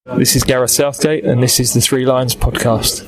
This is Gareth Southgate, and this is the Three Lions podcast.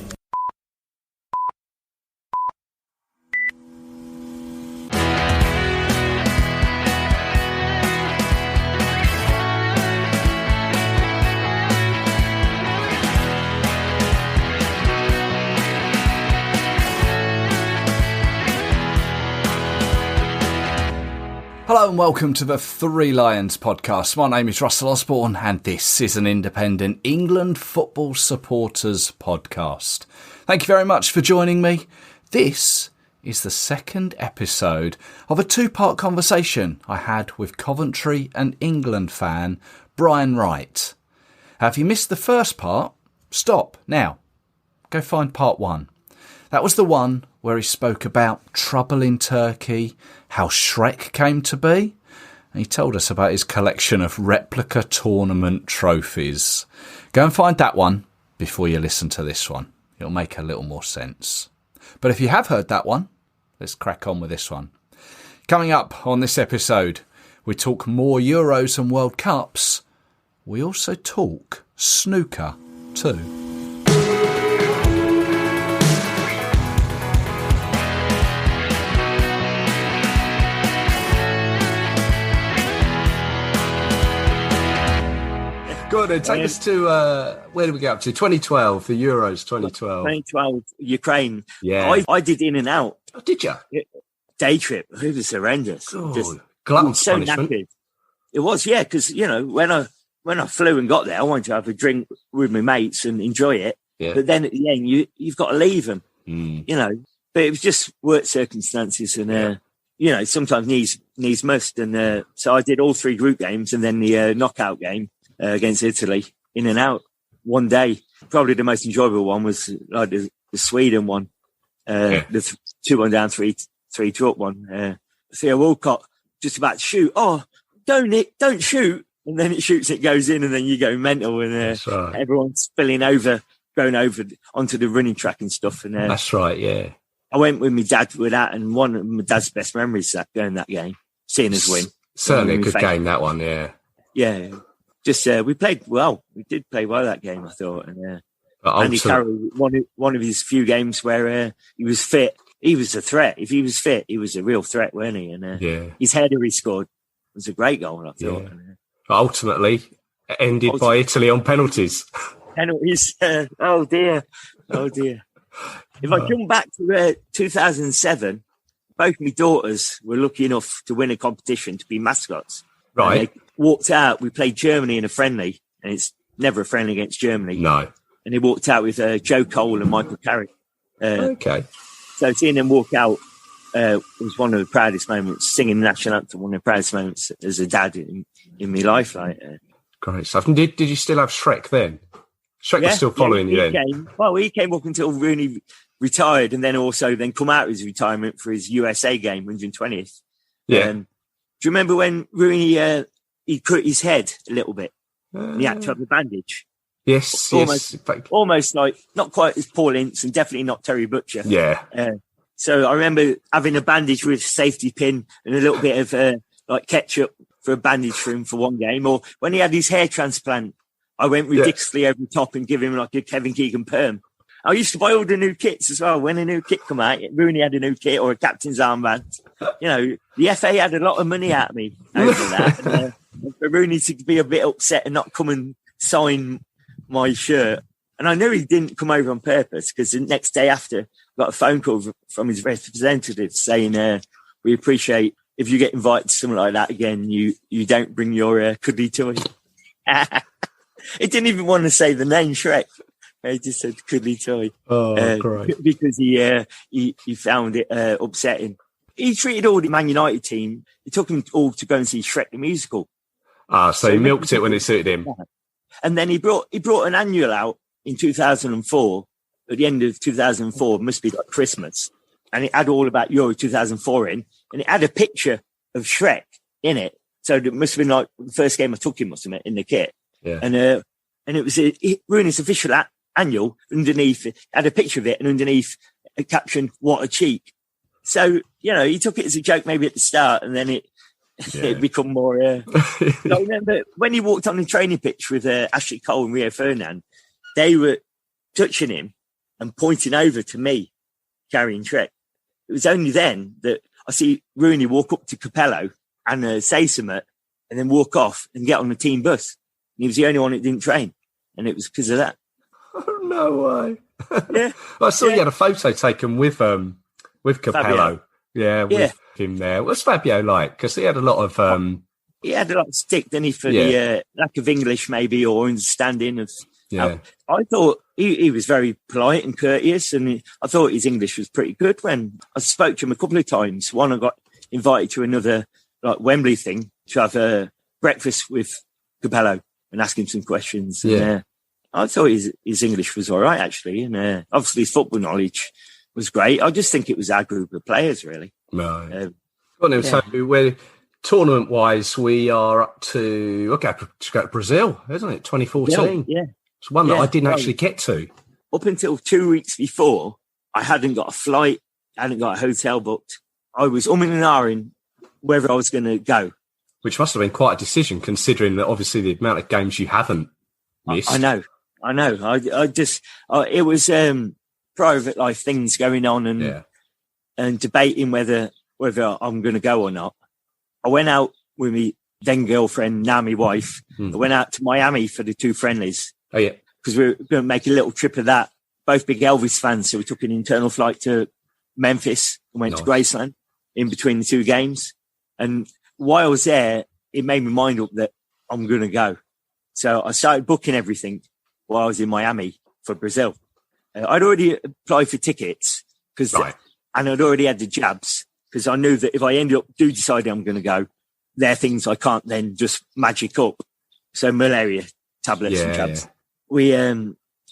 Hello and welcome to the Three Lions podcast. My name is Russell Osborne and this is an independent England football supporters podcast. Thank you very much for joining me. This is the second episode of a two-part conversation I had with Coventry and England fan Brian Wright. Have you missed the first part? Stop now. Go find part one. That was the one where he spoke about trouble in Turkey, how Shrek came to be, and he told us about his collection of replica tournament trophies. Go and find that one before you listen to this one. It'll make a little more sense. But if you have heard that one, let's crack on with this one. Coming up on this episode, we talk more Euros and World Cups. We also talk snooker too. Go on, take us to, where did we get up to? 2012, the Euros 2012. 2012, Ukraine. Yeah. I did in and out. Oh, did you? Day trip. It was horrendous. Glutton so punishment. knackered. It was, yeah, because, you know, when I flew and got there, I wanted to have a drink with my mates and enjoy it. Yeah. But then at the end, you've got to leave them, Mm. you know. But it was just work circumstances and, you know, sometimes needs must. And so I did all three group games and then the knockout game. Against Italy, in and out, one day. Probably the most enjoyable one was like the Sweden one, the 2-1 down, 3-2 up one. Theo Walcott just about to shoot. Oh, don't shoot. And then it shoots, it goes in, and then you go mental, and right. Everyone's spilling over, going over onto the running track and stuff. And That's right, yeah. I went with my dad with that, and one of my dad's best memories that going that game, seeing us win. Certainly a good game, that one, yeah. Yeah. Just we played well. We did play well that game, I thought. And Andy Carroll, one of his few games where he was fit. He was a threat. If he was fit, he was a real threat, wasn't he? And his header he scored was a great goal, I thought. Yeah. But ultimately, it ended by Italy on penalties. Penalties. Oh dear. If I come back to 2007, both my daughters were lucky enough to win a competition to be mascots. Right. Walked out. We played Germany in a friendly, and it's never a friendly against Germany. No. And they walked out with Joe Cole and Michael Carrick. Okay. So seeing them walk out was one of the proudest moments. Singing the national anthem, one of the proudest moments as a dad in my life. Great stuff. And did you still have Shrek then? Shrek was still following you then? He came up until Rooney retired, and then come out of his retirement for his USA game, 120th. Yeah. Do you remember when Rooney he cut his head a little bit? And he had to have a bandage. Yes. Almost like, not quite as Paul Ince and definitely not Terry Butcher. Yeah. So I remember having a bandage with a safety pin and a little bit of like ketchup for a bandage for him for one game. Or when he had his hair transplant, I went ridiculously over the top and give him like a Kevin Keegan perm. I used to buy all the new kits as well. When a new kit come out, Rooney had a new kit or a captain's armband. You know, the FA had a lot of money out of me over that. And for Rooney to be a bit upset and not come and sign my shirt. And I knew he didn't come over on purpose because the next day after, I got a phone call from his representative saying, we appreciate if you get invited to something like that again, you don't bring your cuddly toy. It didn't even want to say the name Shrek. He just said cuddly toy. Oh, great. Because he found it upsetting. He treated all the Man United team. He took them all to go and see Shrek the musical. So he milked it when it suited him. And then he brought an annual out in 2004. At the end of 2004, must be like Christmas, and it had all about Euro 2004 in, and it had a picture of Shrek in it. So it must have been like the first game I took him, must have been in the kit. Yeah. And it was Rooney's official annual. Underneath it had a picture of it, and underneath a caption, "What a cheek." So, you know, he took it as a joke maybe at the start, and then It'd become more. I remember when he walked on the training pitch with Ashley Cole and Rio Ferdinand, they were touching him and pointing over to me, carrying Trek. It was only then that I see Rooney walk up to Capello and say something, and then walk off and get on the team bus. And he was the only one that didn't train, and it was because of that. Oh, no way! Yeah, I saw you had a photo taken with Capello. With him there. What's Fabio like? Because he had a lot of... He had a lot of stick, didn't he, for the lack of English, maybe, or understanding of... Yeah. I thought he was very polite and courteous, and I thought his English was pretty good when I spoke to him a couple of times. One, I got invited to another like Wembley thing to have a breakfast with Capello and ask him some questions. Yeah. And, I thought his English was all right, actually. And obviously his football knowledge was great. I just think it was our group of players, really. Right. So we're tournament-wise, we are up to Brazil, isn't it? 2014. Yeah. It's one that I didn't actually get to. Up until 2 weeks before, I hadn't got a flight, I hadn't got a hotel booked. I was umming and ahhing whether I was going to go. Which must have been quite a decision, considering that obviously the amount of games you haven't missed. I know. It was private life things going on and debating whether I'm going to go or not. I went out with my then girlfriend, now my wife. I went out to Miami for the 2 friendlies. Oh, yeah. Because we were going to make a little trip of that. Both big Elvis fans, so we took an internal flight to Memphis and went to Graceland in between the 2 games. And while I was there, it made my mind up that I'm going to go. So I started booking everything while I was in Miami for Brazil. I'd already applied for tickets and I'd already had the jabs because I knew that if I decide I'm going to go, there are things I can't then just magic up. So malaria tablets and jabs. Yeah. We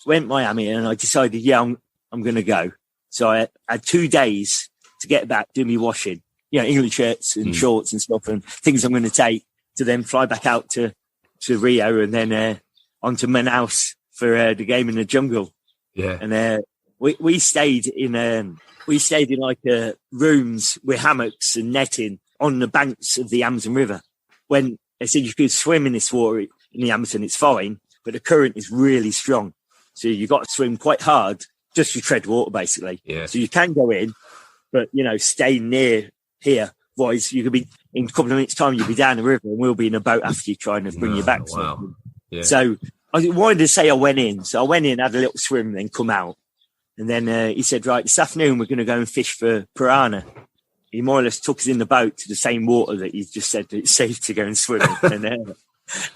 went Miami and I decided, I'm going to go. So I had 2 days to get back, do me washing, England shirts and shorts and stuff and things I'm going to take to then fly back out to Rio and then on to Manaus for the game in the jungle. Yeah. And we stayed in like rooms with hammocks and netting on the banks of the Amazon River. When they said you could swim in this water in the Amazon, it's fine, but the current is really strong. So you've got to swim quite hard just to tread water, basically. Yeah. So you can go in, but, stay near here. Otherwise, you could be in a couple of minutes' time, you'll be down the river and we'll be in a boat after you trying to bring you back. Wow. Yeah. So I wanted to say I went in. So I went in, had a little swim, and then come out. And then he said, right, this afternoon we're going to go and fish for piranha. He more or less took us in the boat to the same water that he just said that it's safe to go and swim in.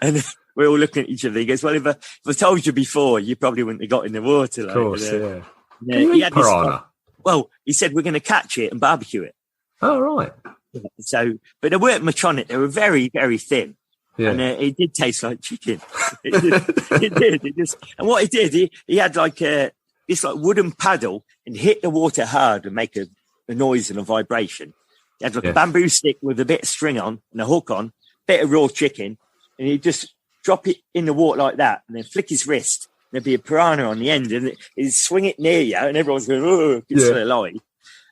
and we're all looking at each other. He goes, well, if I told you before, you probably wouldn't have got in the water. Like, of course, yeah. He had piranha? He said, we're going to catch it and barbecue it. Oh, right. So, but there weren't much on it. They were very, very thin. Yeah. And it did taste like chicken. It did. And what he did, he had like this like wooden paddle and hit the water hard and make a noise and a vibration. He had like a bamboo stick with a bit of string on and a hook on, bit of raw chicken, and he'd just drop it in the water like that and then flick his wrist. And there'd be a piranha on the end and he'd swing it near you and everyone's going, oh, it's still alive.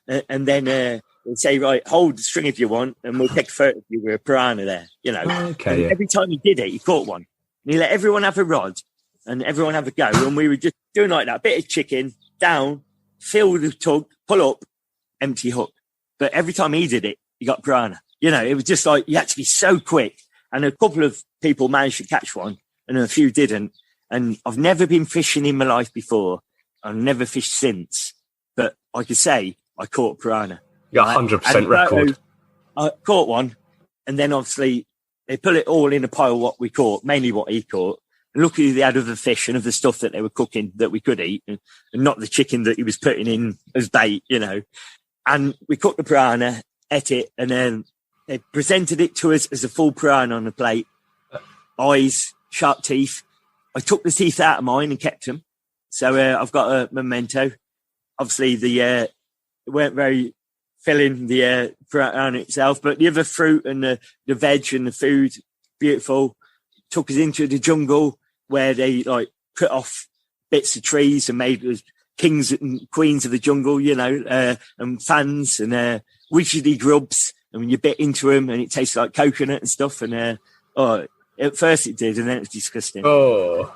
And then he'd say, right, hold the string if you want and we'll take a photo of you with a piranha there, Okay, Every time he did it, he caught one. And he let everyone have a rod and everyone have a go. And we were just doing like that, bit of chicken, down, fill the tug, pull up, empty hook. But every time he did it, he got piranha. It was just like, you had to be so quick. And a couple of people managed to catch one and a few didn't. And I've never been fishing in my life before. I've never fished since. But I could say I caught piranha. You got 100% record. I caught one. And then obviously they put it all in a pile, what we caught, mainly what he caught. And luckily they had other fish and other stuff that they were cooking that we could eat and not the chicken that he was putting in as bait, And we cooked the piranha, ate it, and then they presented it to us as a full piranha on the plate. Eyes, sharp teeth. I took the teeth out of mine and kept them. So I've got a memento. Obviously, it weren't very filling, the piranha itself, but the other fruit and the veg and the food, beautiful. Took us into the jungle where they like cut off bits of trees and made us kings and queens of the jungle, and fans and widgety grubs And when you bit into them and it tastes like coconut and stuff. And at first it did, and then it was disgusting. Oh.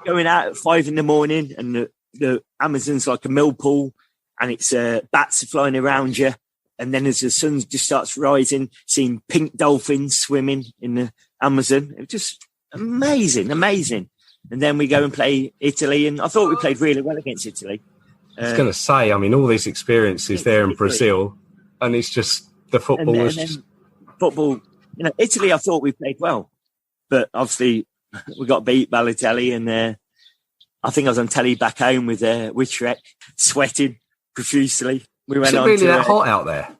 Going out at 5 a.m. and the Amazon's like a mill pool, and it's bats are flying around you. And then as the sun just starts rising, seeing pink dolphins swimming in the Amazon. It was just amazing. And then we go and play Italy, and I thought we played really well against Italy. I was going to say, I mean, all these experiences there in Brazil, and it's just the football was just... Football, Italy, I thought we played well. But obviously, we got beat Balotelli, and I think I was on telly back home with Shrek, sweating profusely. We went on really that hot out there?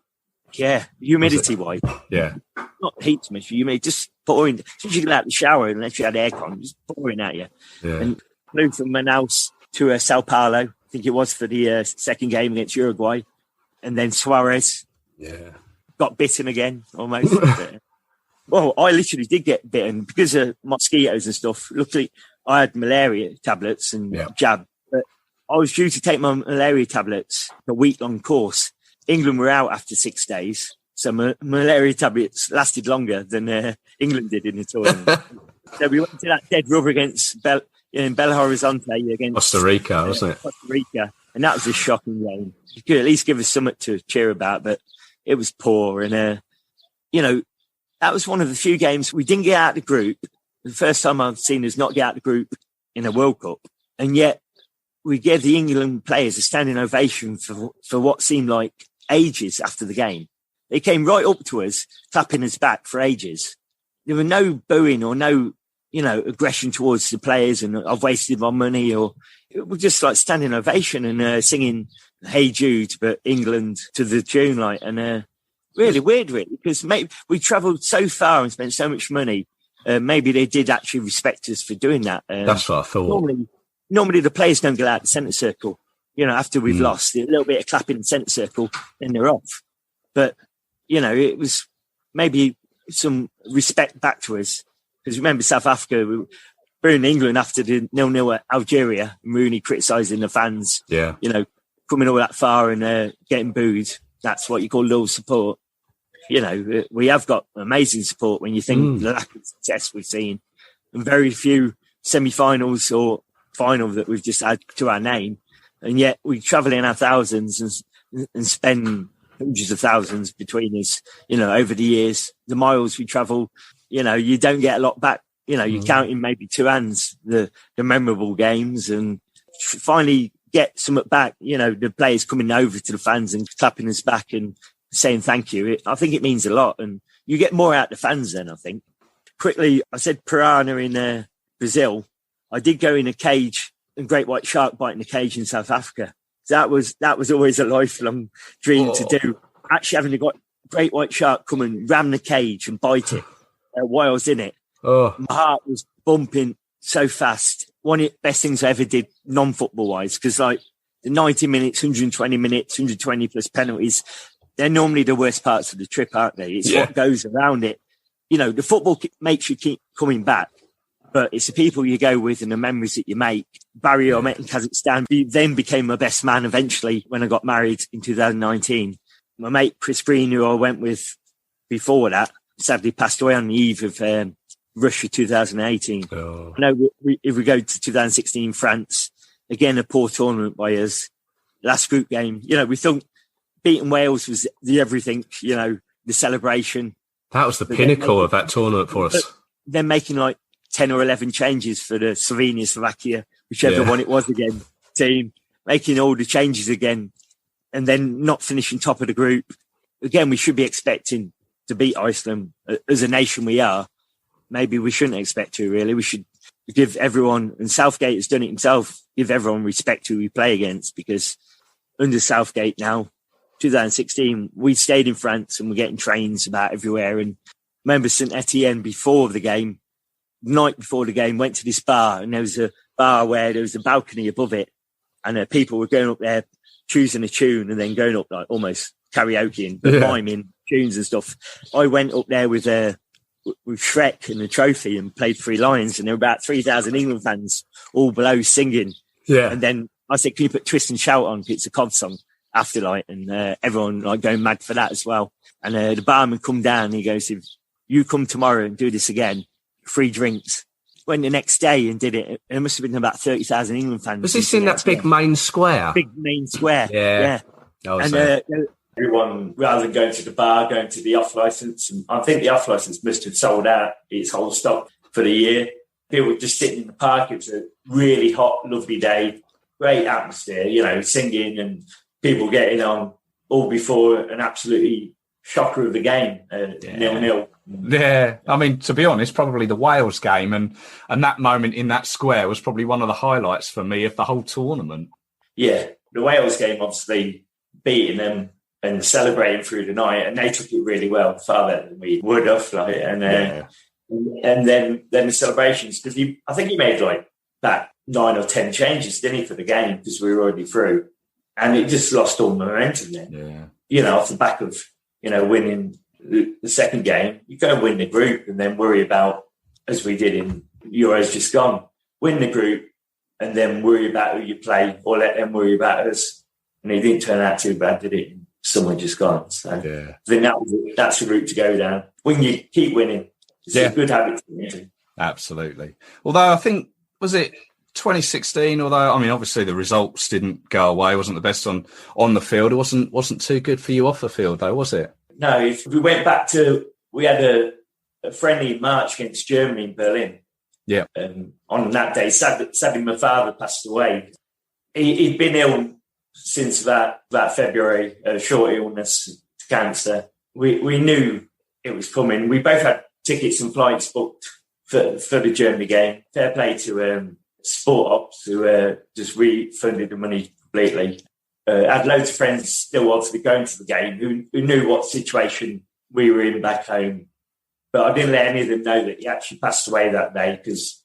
Yeah, humidity-wise. Yeah. Not heat to me, humidity, just pouring. As soon as you get out of the shower, unless you had aircon, just pouring at you. Yeah. And flew from Manaus to Sao Paulo, I think it was for the second game against Uruguay. And then Suarez got bitten again, almost. Well, I literally did get bitten because of mosquitoes and stuff. Luckily, I had malaria tablets and jab. But I was due to take my malaria tablets, a week-long course. England were out after 6 days. So malaria tablets lasted longer than England did in the tournament. So we went to that dead rubber against Belo Horizonte against Costa Rica, wasn't it? Costa Rica. And that was a shocking game. You could at least give us something to cheer about, but it was poor. And, that was one of the few games we didn't get out of the group. The first time I've seen us not get out of the group in a World Cup. And yet we gave the England players a standing ovation for what seemed like ages after the game. They came right up to us, clapping us back for ages. There were no booing or no, aggression towards the players and I've wasted my money, or it was just like standing ovation and singing Hey Jude, but England to the tune, really weird, really, because maybe we travelled so far and spent so much money. Maybe they did actually respect us for doing that. That's what I thought. Normally the players don't get out of the centre circle. After we've lost, a little bit of clapping in the centre circle, then they're off. But, it was maybe some respect back to us. Because remember, South Africa, we were in England after the 0-0 at Algeria, and Rooney criticising the fans. Yeah. Coming all that far and getting booed. That's what you call low support. We have got amazing support when you think the lack of success we've seen, and very few semi-finals or final that we've just had to our name. And yet we travel in our thousands and spend hundreds of thousands between us, over the years. The miles we travel, you don't get a lot back. You count in maybe two hands the memorable games, and finally get something back. The players coming over to the fans and clapping us back and saying thank you. I think it means a lot, and you get more out of the fans then, I think. Quickly, I said piranha in Brazil. I did go in a cage, and great white shark biting a cage in South Africa. That was always a lifelong dream to do. Actually having a great white shark come and ram the cage and bite it while I was in it. My heart was bumping so fast. One of the best things I ever did non-football wise, because the 90 minutes, 120 minutes, 120 plus penalties, they're normally the worst parts of the trip, aren't they? It's what goes around it. The football makes you keep coming back, but it's the people you go with and the memories that you make. Barry, I met in Kazakhstan. He then became my best man eventually when I got married in 2019. My mate, Chris Green, who I went with before that, sadly passed away on the eve of Russia 2018. I know if we go to 2016 France, again, a poor tournament by us. Last group game, we thought beating Wales was the everything, the celebration. That was the pinnacle of that tournament for us. Then making 10 or 11 changes for the Slovenia, Slovakia, whichever one it was again, team, making all the changes again, and then not finishing top of the group. Again, we should be expecting to beat Iceland as a nation we are. Maybe we shouldn't expect to, really. We should give everyone, and Southgate has done it himself, give everyone respect who we play against, because under Southgate now, 2016, we stayed in France and we're getting trains about everywhere. And remember St Etienne before the game, night before the game, went to this bar, and there was a bar where there was a balcony above it, and people were going up there choosing a tune and then going up almost karaokeing, but miming tunes and stuff. I went up there with Shrek and the trophy and played Three Lions, and there were about 3,000 England fans all below singing. Yeah. And then I said, can you put Twist and Shout on? It's a Cov song. afterlight, and everyone like going mad for that as well. And the barman come down and he goes, if you come tomorrow and do this again, free drinks. Went the next day and did it. There must have been about 30,000 England fans. Was this in that big main square? Big main square. Yeah. And Everyone, rather than going to the bar, going to the off-licence. And I think the off-licence must have sold out its whole stock for the year. People were just sitting in the park. It was a really hot, lovely day. Great atmosphere, you know, singing and people getting on all before an absolutely shocker of the game, 0-0. Yeah, I mean, to be honest, probably the Wales game and that moment in that square was probably one of the highlights for me of the whole tournament. Yeah, the Wales game, obviously, beating them and celebrating through the night, and they took it really well, far better than we would have. And then the celebrations, because I think he made like that 9 or 10 changes, didn't he, for the game, because we were already through, and it just lost all momentum then. Yeah, you know, off the back of winning the second game, you go and win the group, and then worry about, as we did in Euros just gone, win the group, and then worry about who you play, or let them worry about us. And it didn't turn out too bad, did it? Someone just gone. So I think that's the route to go down. When you keep winning, it's a good habit to win. Absolutely. Although I think, was it 2016? Although, I mean, obviously the results didn't go away, wasn't the best on the field. It wasn't too good for you off the field, though, was it? No, if we went back to, we had a friendly March against Germany in Berlin. Yeah. On that day, sadly, my father passed away. He'd been ill since that February, a short illness to cancer. We knew it was coming. We both had tickets and flights booked for the Germany game. Fair play to Sport Ops, who just refunded the money completely. Had loads of friends still obviously going to the game who knew what situation we were in back home. But I didn't let any of them know that he actually passed away that day because,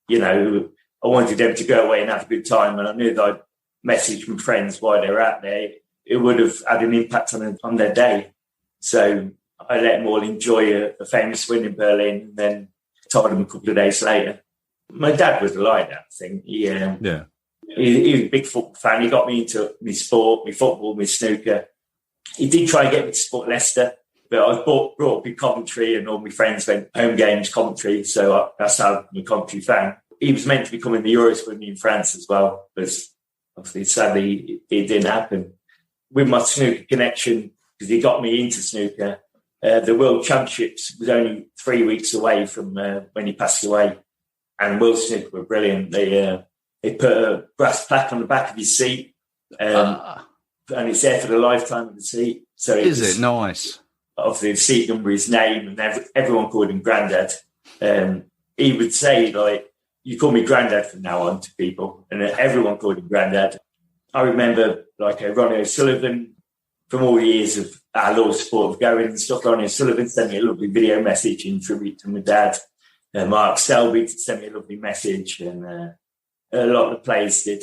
you know, I wanted them to go away and have a good time. And I knew that I'd message from friends while they were out there. It would have had an impact on their day. So I let them all enjoy a famous win in Berlin and then told them a couple of days later. My dad was like that, I think. He was a big football fan. He got me into my sport, my football, my snooker. He did try and get me to support Leicester, but I was brought up in Coventry and all my friends went home games Coventry, so that's how I'm a Coventry fan. He was meant to be coming the Euros with me in France as well, but obviously, sadly, it didn't happen. With my snooker connection, because he got me into snooker, the World Championships was only 3 weeks away from when he passed away, and World Snooker were brilliant. They put a brass plaque on the back of his seat, and it's there for the lifetime of the seat. So it nice? Obviously, the seat number, his name, and everyone called him Grandad. He would say, like, you call me Grandad from now on to people, and everyone called him Grandad. I remember, like, Ronnie O'Sullivan, from all the years of our Lord's sport of going and stuff. Ronnie O'Sullivan sent me a lovely video message in tribute to my dad. Mark Selby sent me a lovely message, and a lot of the players did.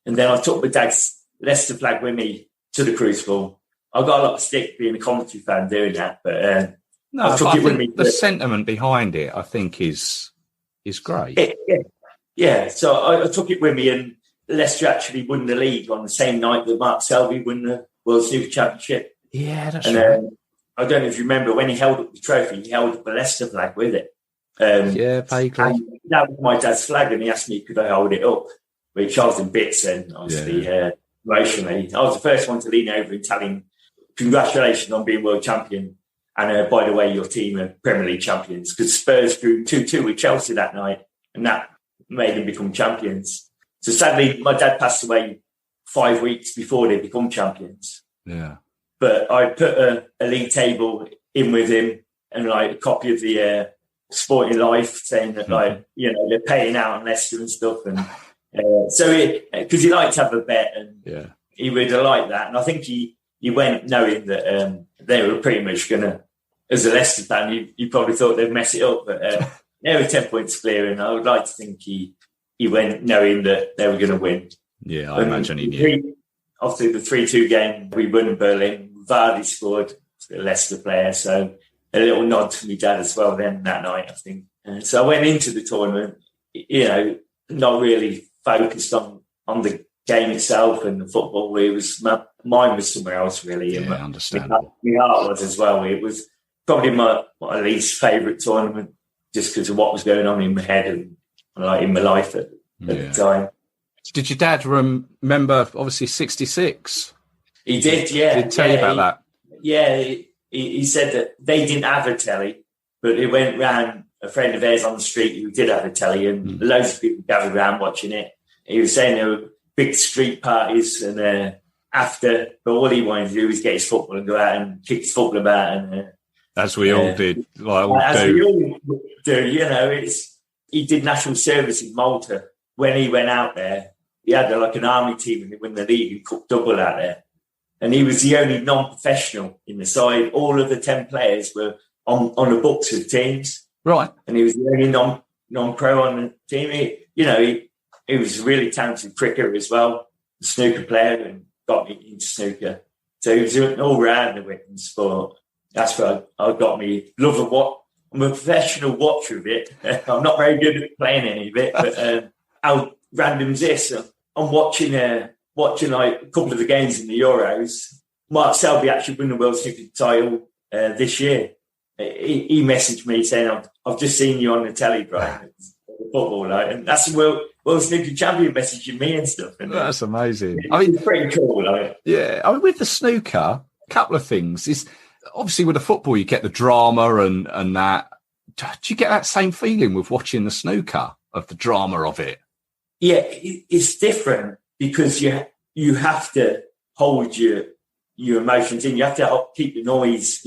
And then I took my dad's Leicester flag with me to the Crucible. I got a lot of stick being a Coventry fan doing that, but I took it with me. The sentiment behind it, I think, is great. Yeah. So I took it with me, and Leicester actually won the league on the same night that Mark Selby won the World Snooker Championship. Yeah, that's right. I don't know if you remember, when he held up the trophy, he held up a Leicester flag with it. Vaguely. That was my dad's flag, and he asked me could I hold it up, which I was in bits and obviously emotionally. I was the first one to lean over and tell him, congratulations on being world champion. And by the way, your team are Premier League champions, because Spurs drew 2-2 with Chelsea that night, and that made them become champions. So sadly, my dad passed away 5 weeks before they become champions. Yeah. But I put a league table in with him and like a copy of the Sporting Life saying that, like, you know, they're paying out on Leicester and stuff. And so because he liked to have a bet, and he would have liked that. And I think he went knowing that they were pretty much going to, as a Leicester fan, you probably thought they'd mess it up, but they were 10 points clear, and I would like to think he went knowing that they were going to win. Yeah, I imagine he knew. Obviously, the 3-2 game we won in Berlin, Vardy scored, the Leicester player, so a little nod to my dad as well then that night, I think. So I went into the tournament, you know, not really focused on the game itself and the football. It was mine was somewhere else really. Yeah, and understandable. My heart was as well. It was probably my least favourite tournament, just because of what was going on in my head and like in my life at the time. Did your dad remember, obviously, 66? He did, yeah. Did he tell you about that? Yeah, he said that they didn't have a telly, but it went round a friend of theirs on the street who did have a telly, and loads of people gathered around watching it. He was saying there were big street parties and after, but all he wanted to do was get his football and go out and kick his football about. And as we all did. Like we all do, you know. He did national service in Malta. When he went out there, he had like an army team and they won the league and cooked double out there. And he was the only non-professional in the side. All of the 10 players were on the books of teams. Right. And he was the only non-pro on the team. He was a really talented cricketer as well, a snooker player, and got me into snooker. So he was an all-rounder in sport. That's what I got me love of what. I'm a professional watcher of it. I'm not very good at playing any of it, but how random is this? I'm watching like a couple of the games in the Euros. Mark Selby actually won the World Snooker title this year. He messaged me saying, I've just seen you on the telly, Brian, football, like, and that's the World Snooker champion messaging me and stuff. And that's amazing. It's pretty cool, like. Yeah, I mean, with the snooker, a couple of things is obviously with the football you get the drama and that. Do you get that same feeling with watching the snooker, of the drama of it? Yeah, it's different because you have to hold your emotions in. You have to keep the noise,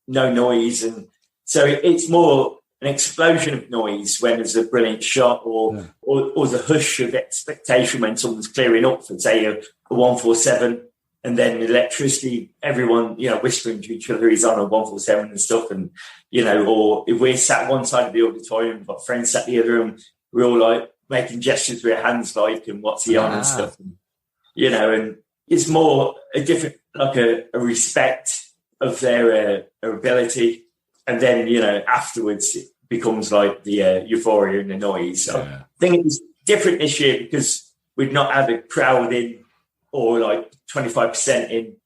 no noise, and so it's more an explosion of noise when there's a brilliant shot, or the hush of expectation when someone's clearing up for, say, a 147, and then the electricity, everyone, whispering to each other, he's on a 147 and stuff, and, or if we're sat one side of the auditorium, we've got friends sat the other, and we're all like making gestures with our hands like, and what's he on and stuff, and, and it's more a different, like a respect of their ability. And then, afterwards it becomes like the euphoria and the noise. So I think it was different this year because we'd not had a crowd in, or like 25% in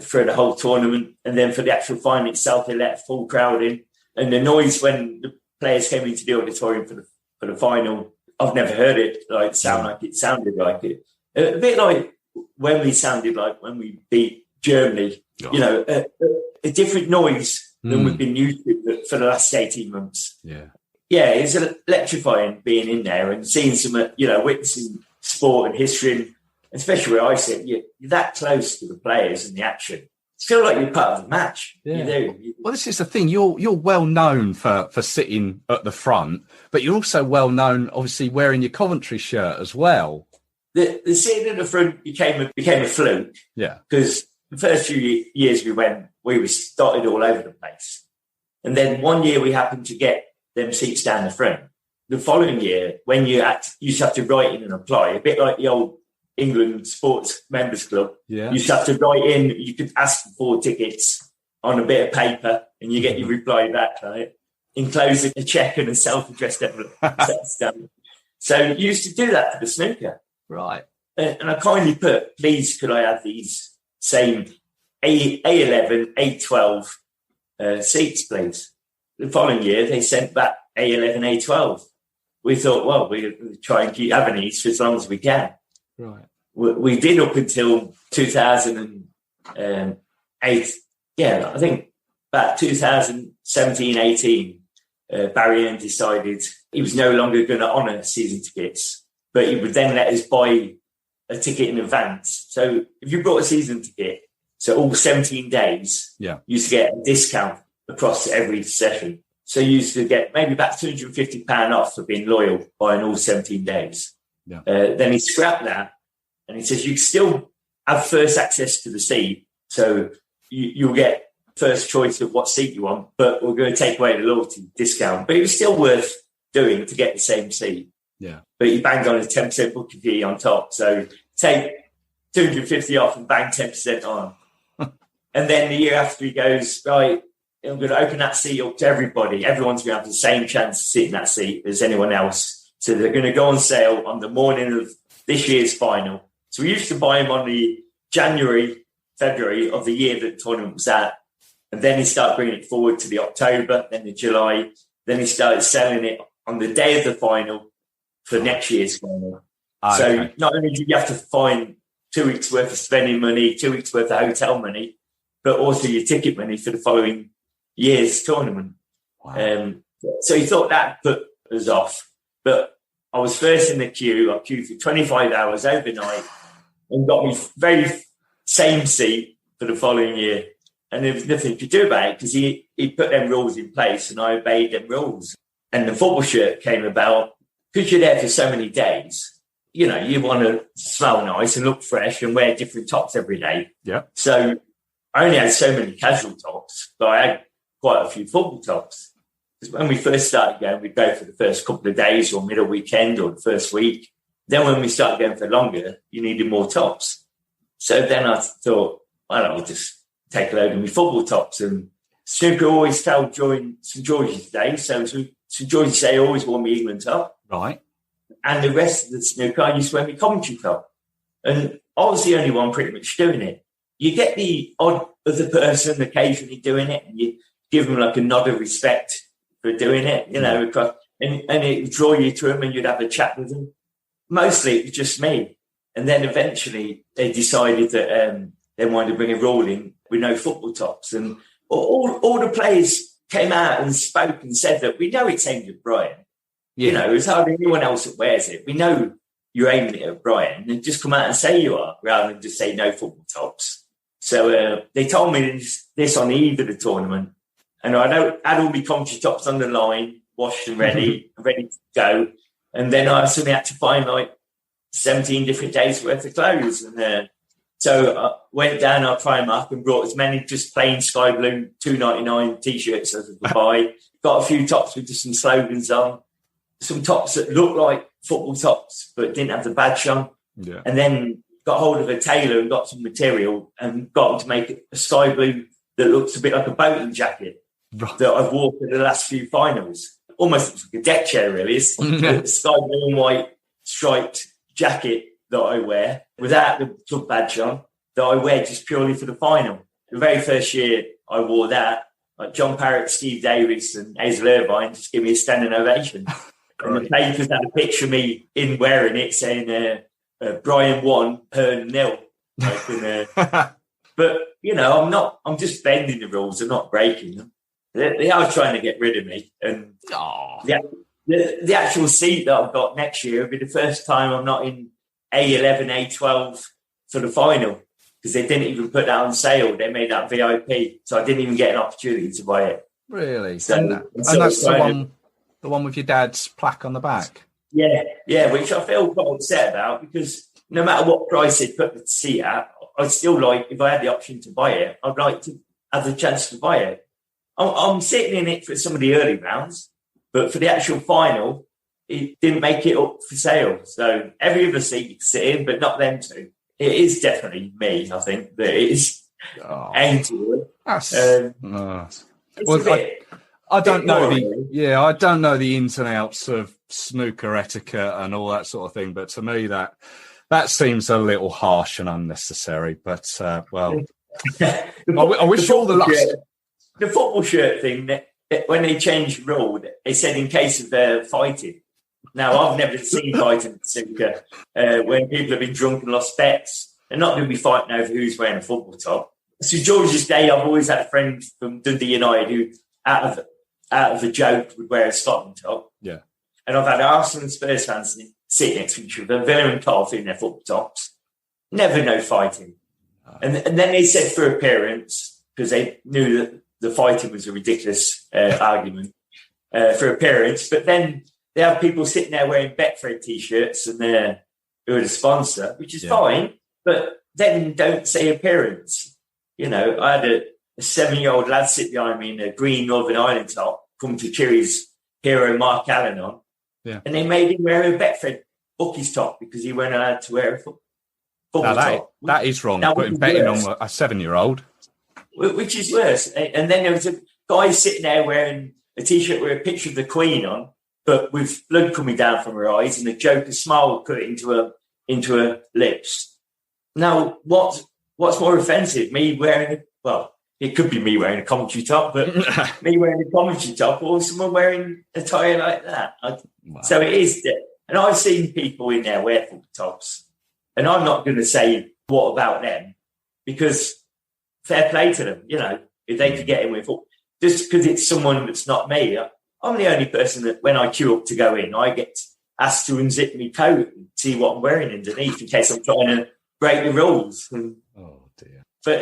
for the whole tournament. And then for the actual final itself, they let a full crowd in. And the noise when the players came into the auditorium for the final, I've never heard it sound like it sounded like it. A bit like Wembley sounded like when we beat Germany, a different noise than we've been used to for the last 18 months. Yeah, it's electrifying being in there and seeing some, witnessing sport and history, and especially where I sit, you're that close to the players and the action. You feel like you're part of the match. Yeah. You do. Well, this is the thing. You're well known for sitting at the front, but you're also well known, obviously, wearing your Coventry shirt as well. The sitting at the front became a fluke. Yeah, because the first few years we were dotted all over the place. And then one year we happened to get them seats down the front. The following year, when you used to have to write in and apply, a bit like the old England Sports Members Club, you used to have to write in, you could ask for tickets on a bit of paper and you get your reply back, right? Enclose a cheque and a self-addressed envelope. So you used to do that for the snooker. Right. And I kindly put, please, could I have these same A11, A12 seats, please? The following year, they sent back A11, A12. We thought, well, we'll try and keep having these for as long as we can. Right. We did up until 2008. Yeah, I think about 2017, 18, Barry Earn decided he was no longer going to honour season tickets, but he would then let us buy a ticket in advance. So if you brought a season ticket, so all 17 days, you used to get a discount across every session. So you used to get maybe about £250 off for being loyal buying all 17 days. Yeah. Then he scrapped that and he says you still have first access to the seat. So you'll get first choice of what seat you want, but we're going to take away the loyalty discount. But it was still worth doing to get the same seat. Yeah. But you banged on a 10% booking fee on top. So take 250 off and bang 10% on. And then the year after he goes, right, I'm going to open that seat up to everybody. Everyone's going to have the same chance to sit in that seat as anyone else. So they're going to go on sale on the morning of this year's final. So we used to buy them on the February of the year that the tournament was at. And then he started bringing it forward to the October, then the July. Then he started selling it on the day of the final for next year's final. Okay. So not only do you have to find 2 weeks worth of spending money, 2 weeks worth of hotel money, but also your ticket money for the following year's tournament. Wow. So he thought that put us off. But I was first in the queue. I queued for 25 hours overnight and got me very same seat for the following year. And there was nothing to do about it because he put them rules in place and I obeyed them rules. And the football shirt came about because you're there for so many days. You know, you want to smell nice and look fresh and wear different tops every day. Yeah. So I only had so many casual tops, but I had quite a few football tops. Because when we first started going, we'd go for the first couple of days or middle weekend or the first week. Then when we started going for longer, you needed more tops. So then I thought, well, I'll just take a load of my football tops. And snooker always held during St George's Day. So St George's Day always wore me England top. Right. And the rest of the snooker, I used to wear my Coventry top. And I was the only one pretty much doing it. You get the odd other person occasionally doing it and you give them like a nod of respect for doing it, you know, and it would draw you to them and you'd have a chat with them. Mostly it was just me. And then eventually they decided that they wanted to bring a rule in with no football tops. And all the players came out and spoke and said that we know it's aimed at Brian. Yeah. You know, there's hardly anyone else that wears it. We know you're aiming it at Brian and just come out and say you are rather than just say no football tops. So they told me this on the eve of the tournament. And I had all my Coventry tops on the line, washed and ready to go. And then I suddenly had to find like 17 different days worth of clothes. And so I went down our Primark and brought as many just plain sky blue $2.99 T-shirts as I could buy. Got a few tops with just some slogans on. Some tops that looked like football tops but didn't have the badge on. Yeah. And then got hold of a tailor and got some material and got him to make a sky blue that looks a bit like a boating jacket that I've worn for the last few finals. Almost looks like a deck chair, really. It's a sky blue and white striped jacket that I wear without the club badge on that I wear just purely for the final. The very first year I wore that, like John Parrott, Steve Davis and Hazel Irvine just give me a standing ovation. And the papers had a picture of me in wearing it saying Brian won, Hearn nil. But, you know, I'm just bending the rules. I'm not breaking them. They are trying to get rid of me. And the actual seat that I've got next year will be the first time I'm not in A11, A12 for the final because they didn't even put that on sale. They made that VIP. So I didn't even get an opportunity to buy it. Really? So, and that's the one with your dad's plaque on the back? Yeah, which I feel quite upset about because no matter what price they put the seat at, I'd still like, if I had the option to buy it, I'd like to have the chance to buy it. I'm sitting in it for some of the early rounds, but for the actual final, it didn't make it up for sale. So every other seat you can sit in, but not them two. It is definitely me, I think, that it is aimed toward. I don't know I don't know the ins and outs of snooker etiquette and all that sort of thing, but to me that seems a little harsh and unnecessary. But I wish you all the luck. The football shirt thing, when they changed the rule, they said in case of fighting. Now, I've never seen fighting in snooker when people have been drunk and lost bets. They're not going to be fighting over who's wearing a football top. So George's Day, I've always had a friend from Dundee United who, out of a joke, would wear a Scotland top. Yeah. And I've had Arsenal and Spurs fans sit next to each other, Villa and Cardiff in their football tops. Never no fighting. And then they said for appearance, because they knew that the fighting was a ridiculous argument for appearance. But then they have people sitting there wearing Betfred T-shirts and who are the sponsor, which is fine. But then don't say appearance. You know, I had a 7-year-old lad sit behind me in a green Northern Ireland top, come to cheer his hero Mark Allen on. Yeah. And they made him wear a Betfred Bucky's top because he weren't allowed to wear a football top. That is wrong, putting betting on a 7-year-old. Which is worse. And then there was a guy sitting there wearing a T-shirt with a picture of the Queen on, but with blood coming down from her eyes and a Joker smile cut into into her lips. Now, what's more offensive? Me wearing it could be me wearing a Coventry top, but me wearing a Coventry top or someone wearing a tie like that. So it is. And I've seen people in there wear football tops, and I'm not going to say what about them, because fair play to them. If they could get in with football, just because it's someone that's not me. I'm the only person that when I queue up to go in, I get asked to unzip my coat and see what I'm wearing underneath in case I'm trying to break the rules. Oh dear! But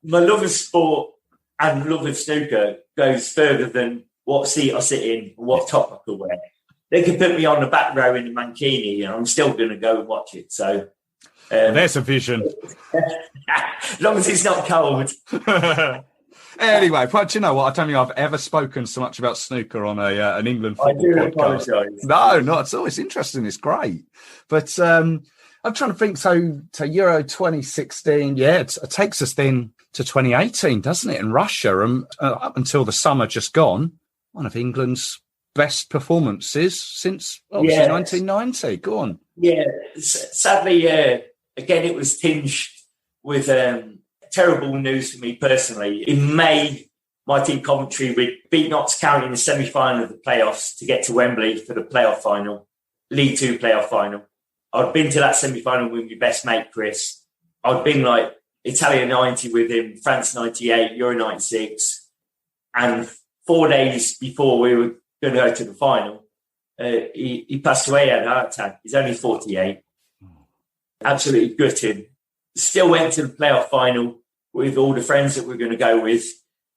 my love of sport and love of snooker goes further than what seat I sit in, what top I could wear. They could put me on the back row in the mankini, and I'm still going to go and watch it. So there's a vision. As long as it's not cold. Anyway, but you know what? I don't think I've ever spoken so much about snooker on an England football podcast. Apologise. No, not at all. It's interesting. It's great. But I'm trying to think. So to Euro 2016, it takes us then to 2018, doesn't it? In Russia, and up until the summer just gone, one of England's best performances since 1990. Go on. Yeah, sadly, again, it was tinged with terrible news for me personally. In May, my team Coventry would beat Notts County in the semi-final of the playoffs to get to Wembley for the playoff final, League Two playoff final. I'd been to that semi-final with my best mate, Chris. I'd been like Italia 90 with him, France 98, Euro 96. And 4 days before we were going to go to the final, he passed away, had a heart attack. He's only 48. Absolutely gutted. Still went to the playoff final with all the friends that we're going to go with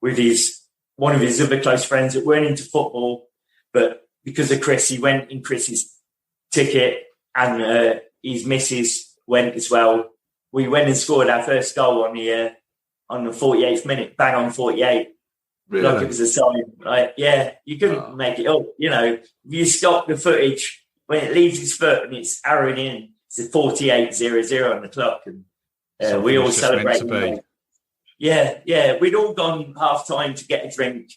one of his other close friends that weren't into football, but because of Chris, he went in Chris's ticket, and his missus went as well. We went and scored our first goal on the 48th minute, bang on 48. Really? Like it was a sign. Like, yeah, you couldn't make it up. If you stop the footage when it leaves his foot and it's arrowing in, it's a 48-0-0 on the clock, and we all celebrated. Yeah. We'd all gone half time to get a drink.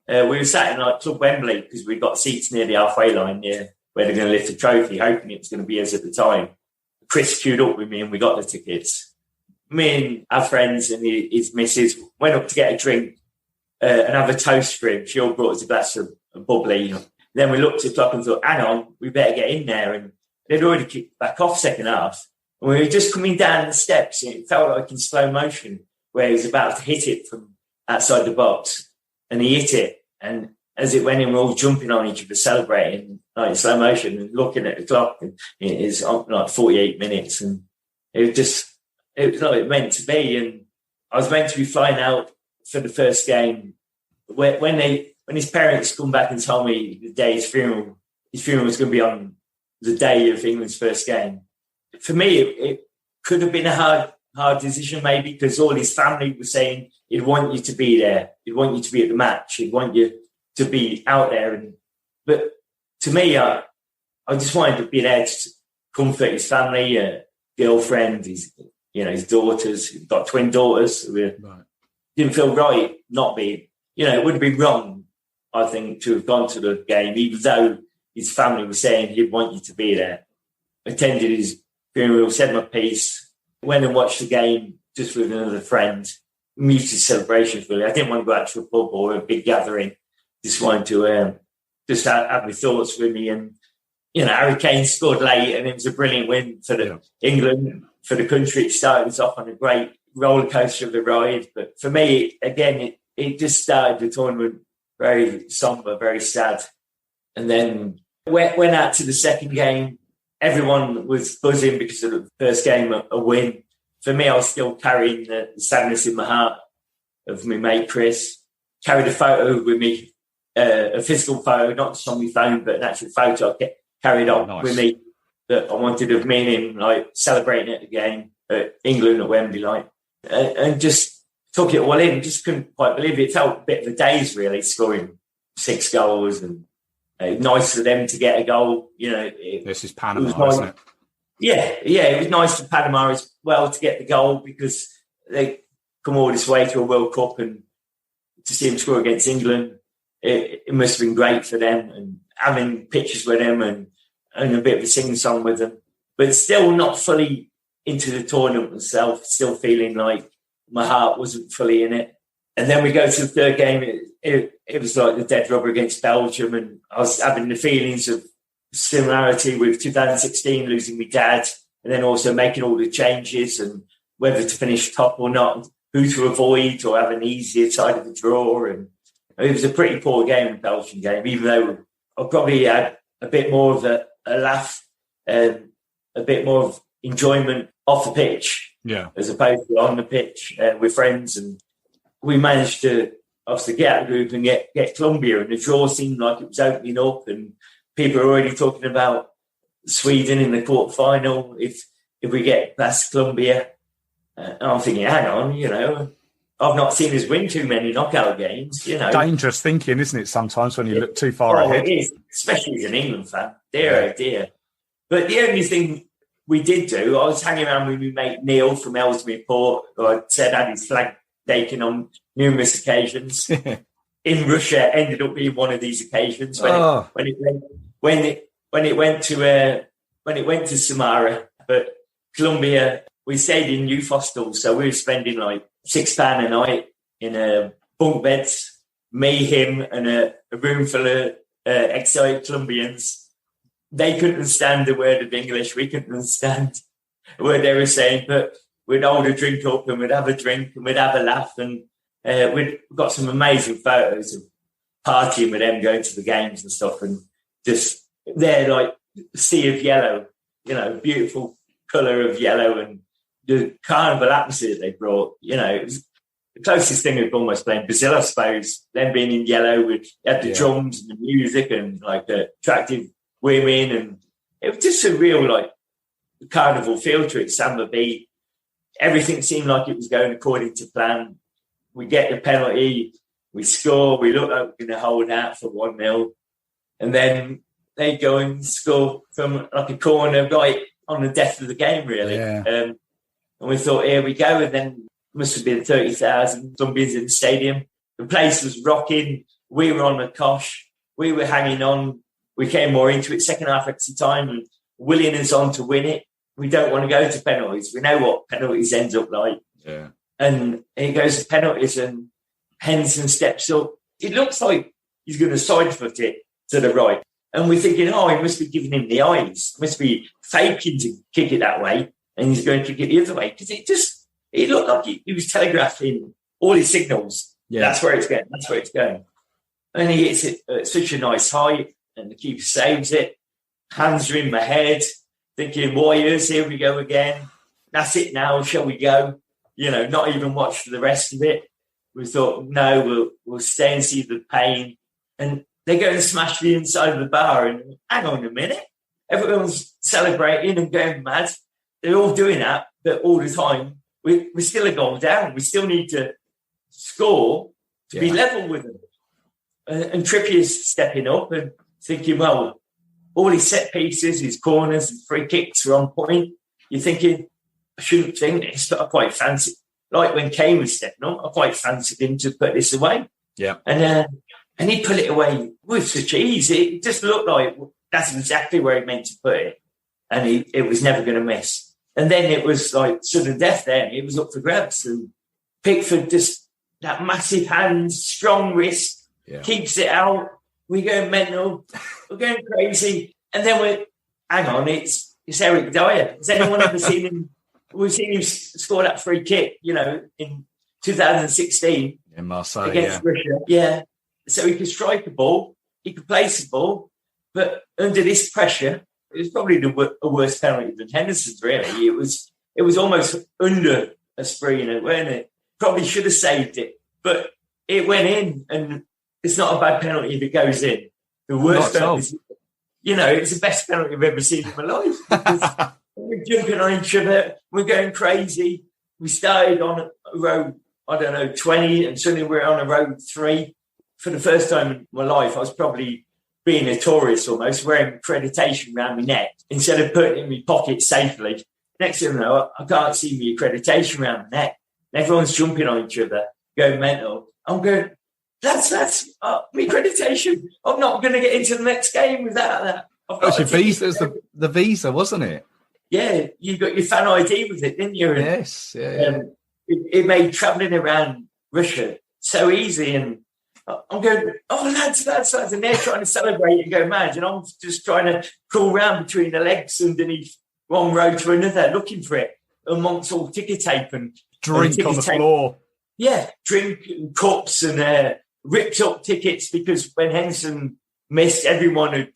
We were sat in Club Wembley because we'd got seats near the halfway line where they're going to lift the trophy, hoping it was going to be us at the time. Chris queued up with me and we got the tickets. Me and our friends and his missus went up to get a drink and have a toast for him. She all brought us a glass of bubbly. Then we looked at the clock and thought, hang on, we better get in there. And they'd already kicked back off second half. And we were just coming down the steps, and it felt like in slow motion, where he was about to hit it from outside the box. And he hit it. And as it went in, we were all jumping on each other, celebrating like in slow motion and looking at the clock. And it is like 48 minutes. And it was like it meant to be. And I was meant to be flying out for the first game. When his parents come back and told me the day his funeral was going to be on the day of England's first game. For me, it could have been a hard decision maybe, because all his family was saying he'd want you to be there. He'd want you to be at the match. He'd want you to be out there. But to me, I just wanted to be there to comfort his family, girlfriend, his daughters. He's got twin daughters. Right. Didn't feel right not being. It would have been wrong, I think, to have gone to the game, even though his family was saying he'd want you to be there. Attended his funeral, said my piece, went and watched the game just with another friend. Muted celebrations, really. I didn't want to go out to a pub or a big gathering. Just wanted to just have my thoughts with me. And, Harry Kane scored late, and it was a brilliant win for England, for the country. It started us off on a great roller coaster of the ride. But for me, again, it just started the tournament very somber, very sad. And then went out to the second game. Everyone was buzzing because of the first game, a win. For me, I was still carrying the sadness in my heart of my mate Chris. Carried a photo with me, a physical photo, not just on my phone, but an actual photo I carried on with me that I wanted of me and him, celebrating at the game at England at Wembley, and just took it all in. Just couldn't quite believe it. It felt a bit of a daze, really, scoring 6 goals and nice for them to get a goal. This is Panama, isn't it? Yeah, it was nice for Panama as well to get the goal, because they come all this way to a World Cup, and to see him score against England, it must have been great for them. And having pictures with them and a bit of a sing-song with them. but still not fully into the tournament myself, still feeling like my heart wasn't fully in it. And then we go to the third game. It was like the dead rubber against Belgium, and I was having the feelings of similarity with 2016, losing my dad, and then also making all the changes and whether to finish top or not, who to avoid or have an easier side of the draw. And it was a pretty poor game, the Belgian game, even though I probably had a bit more of a laugh and a bit more of enjoyment off the pitch, as opposed to on the pitch with friends. And we managed to obviously get out of the group and get Colombia, and the draw seemed like it was opening up, and people are already talking about Sweden in the quarterfinal if we get past Colombia. And I'm thinking, hang on, I've not seen us win too many knockout games, Dangerous thinking, isn't it, sometimes when you look too far ahead? It is, especially as an England fan. Dear, oh dear. But the only thing we did do, I was hanging around with my mate Neil from Ellesmere Port, who I said had his flag taken on numerous occasions. In Russia, ended up being one of these occasions when it went to Samara. But Colombia, we stayed in youth hostels, so we were spending like £6 a night in bunk beds. Me, him, and a room full of exiled Colombians. They couldn't understand the word of English. We couldn't understand the word they were saying, but we'd hold a drink up and we'd have a drink and we'd have a laugh. And we'd got some amazing photos of partying with them, going to the games and stuff. And just they're like sea of yellow, beautiful colour of yellow, and the carnival atmosphere they brought, it was the closest thing we've almost playing Brazil, I suppose. Them being in yellow, with had the drums and the music and like the attractive women, and it was just a real like carnival feel to it. Samba beat, everything seemed like it was going according to plan. We get the penalty, we score, we look like we're going to hold out for 1-0, and then they go and score from like a corner right on the death of the game, really. And we thought, here we go, and then must have been 30,000 zombies in the stadium. The place was rocking. We were on the cosh. We were hanging on. We came more into it second half extra time and willing us on to win it. We don't want to go to penalties. We know what penalties ends up like. Yeah. And he goes to penalties and Henson steps up. It looks like he's going to side foot it to the right. And we're thinking, he must be giving him the eyes. Must be faking to kick it that way. And he's going to kick it the other way. Because it looked like he was telegraphing all his signals. Yeah. That's where it's going. That's where it's going. And he hits it at such a nice height. And the keeper saves it. Hands are in my head. Thinking, Warriors, here we go again. That's it now. Shall we go? Not even watch the rest of it. We thought, no, we'll stay and see the pain. And they go and smash the inside of the bar. And hang on a minute. Everyone's celebrating and going mad. They're all doing that, but all the time, we're still a goal down. We still need to score to be level with them. And Trippier's stepping up and thinking, well, all his set pieces, his corners, his free kicks are on point. You're thinking, I shouldn't think this, but I quite fancy, like when Kane was stepping up, I quite fancied him to put this away. Yeah. And he put it away with such ease. It just looked like that's exactly where he meant to put it. And it was never going to miss. And then it was like sudden death there. It was up for grabs. And Pickford just, that massive hand, strong wrist, keeps it out. We're going mental. We're going crazy. And then hang on, it's Eric Dyer. Has anyone ever seen him? We've seen him score that free kick, in 2016. In Marseille, against Russia. Yeah. So he could strike the ball. He could place the ball. But under this pressure, it was probably a worse penalty than Henderson's, really. It was almost under a screener, wasn't it? Probably should have saved it. But it went in, and it's not a bad penalty if it goes in. The worst penalty, it's the best penalty I've ever seen in my life. Because we're jumping on each other. We're going crazy. We started on a road, 20, and suddenly we're on a road 3. For the first time in my life, I was probably being a tourist almost, wearing accreditation around my neck instead of putting it in my pocket safely. Next thing I know, I can't see my accreditation around my neck. And everyone's jumping on each other, going mental. I'm going, that's my accreditation. I'm not going to get into the next game without that. That's your visa. It's the visa, wasn't it? yeah, you got your fan ID with it, didn't you? And, Yes, yeah. It made travelling around Russia so easy. And I'm going, oh, lads, and they're trying to celebrate and go mad. And I'm just trying to crawl around between the legs underneath one row to another, looking for it amongst all ticket tape and drink on the floor. Yeah, drink and cups and ripped up tickets, because when Henson missed, everyone had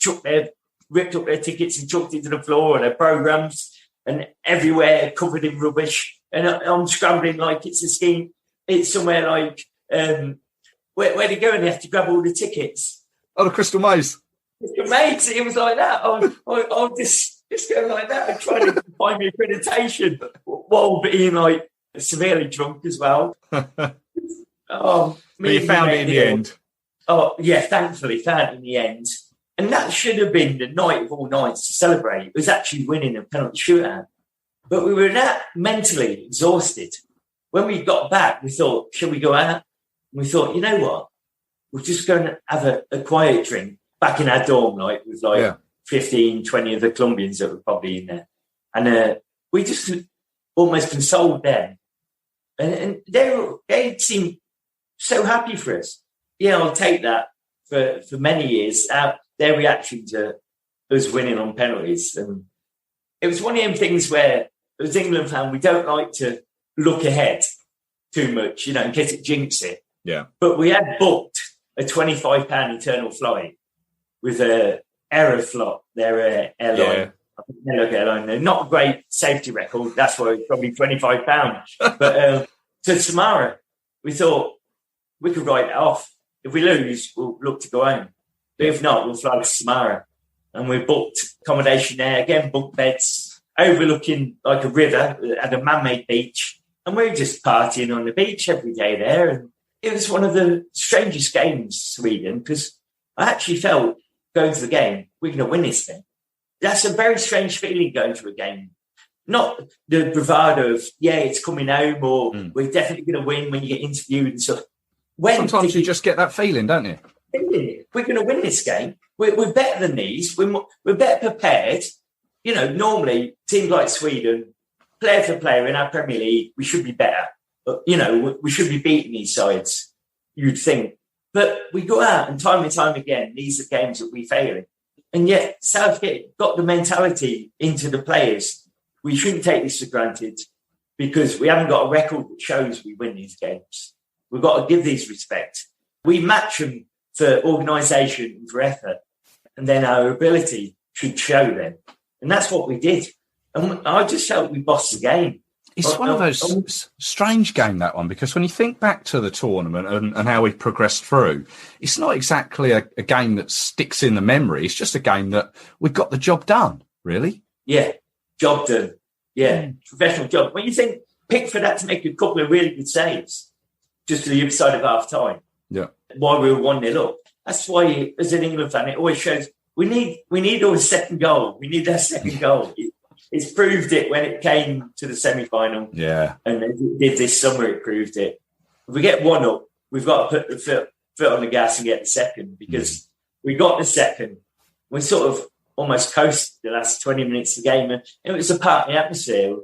ripped up their tickets and chucked into the floor, and their programmes, and everywhere covered in rubbish. And I'm scrambling like it's a scheme. It's somewhere like where they go and they have to grab all the tickets. Oh, the Crystal Maze. Mates, it was like that. I'm just going like that and trying to find my accreditation while being like severely drunk as well. But you found it in the end. Oh, yeah, thankfully found it in the end. And that should have been the night of all nights to celebrate. It was actually winning a penalty shootout. But we were that mentally exhausted. When we got back, we thought, shall we go out? And we thought, you know what? We're just going to have a quiet drink back in our dorm, like with 15, 20 of the Colombians that were probably in there. And we just almost consoled them. And they seemed so happy for us. Yeah, I'll take that for many years. Their reaction to us winning on penalties. And it was one of them things where, as England fan, we don't like to look ahead too much, in case it jinx it. Yeah. But we had booked a £25 internal flight with Aeroflot, their airline. Yeah. I think airline. They're not a great safety record. That's why it's probably £25. But to Samara, we thought we could write it off. If we lose, we'll look to go home. But if not, we'll fly to Samara. And we booked accommodation there, again, bunk beds, overlooking like a river at a man-made beach. And we were just partying on the beach every day there. And it was one of the strangest games, Sweden, because I actually felt going to the game, we're going to win this thing. That's a very strange feeling going to a game. Not the bravado of, it's coming home, or we're definitely going to win when you get interviewed and stuff. Sometimes you just get that feeling, don't you? We're going to win this game. We're better than these. We're better prepared. Normally, teams like Sweden, player for player in our Premier League, we should be better. But, we should be beating these sides, you'd think. But we go out and time again, these are games that we fail in. And yet Southgate got the mentality into the players. We shouldn't take this for granted because we haven't got a record that shows we win these games. We've got to give these respect. We match them for organisation and for effort. And then our ability should show them. And that's what we did. And I just felt we bossed the game. It's one of those strange game, that one, because when you think back to the tournament and how we progressed through, it's not exactly a game that sticks in the memory. It's just a game that we got the job done, really. Yeah, job done. Yeah, professional job. When you think Pickford had to make a couple of really good saves just to the other side of half time. Yeah. While we were 1-0 up. That's why, as an England fan, it always shows we need our second goal. We need that second goal. It's proved it when it came to the semi-final. Yeah. And it did this summer, it proved it. If we get one up, we've got to put the foot on the gas and get the second, because we got the second. We sort of almost coasted the last 20 minutes of the game. And it was a party atmosphere.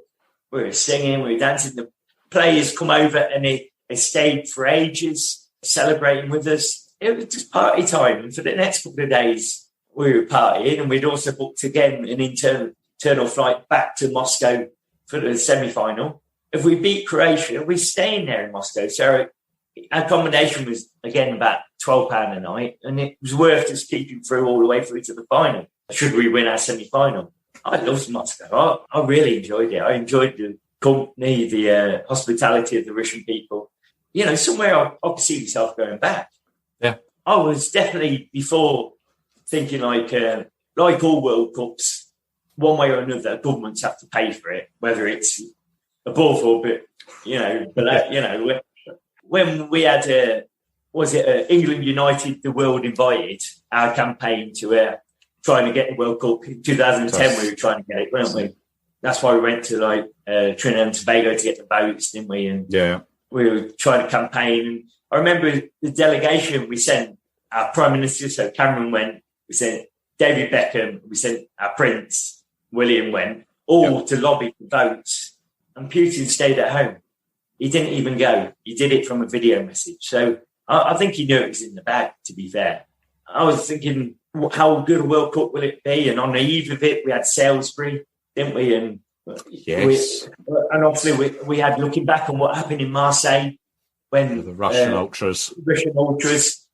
We were singing, we were dancing. The players come over and they stayed for ages, celebrating with us. It was just party time. And for the next couple of days, we were partying, and we'd also booked again an internal flight back to Moscow for the semi-final. If we beat Croatia, we're staying there in Moscow. So our accommodation was, again, about £12 a night, and it was worth us keeping through all the way through to the final, should we win our semi-final. I loved Moscow. I really enjoyed it. I enjoyed the company, the hospitality of the Russian people. Somewhere I could see myself going back. Yeah. I was definitely, before, thinking like all World Cups, one way or another, governments have to pay for it, whether it's above or below. When we had England United, the World Invited, our campaign to trying to get the World Cup in 2010, we were trying to get it, weren't we? That's why we went to Trinidad and Tobago to get the boats, didn't we? And we were trying to campaign. And I remember the delegation we sent, our Prime Minister, so Cameron went, we sent David Beckham, we sent our Prince, William went, all to lobby for votes. And Putin stayed at home. He didn't even go. He did it from a video message. So I think he knew it was in the bag, to be fair. I was thinking, how good a World Cup will it be? And on the eve of it, we had Salisbury, didn't we? And yes. And obviously we had, looking back on what happened in Marseille, when the Russian ultras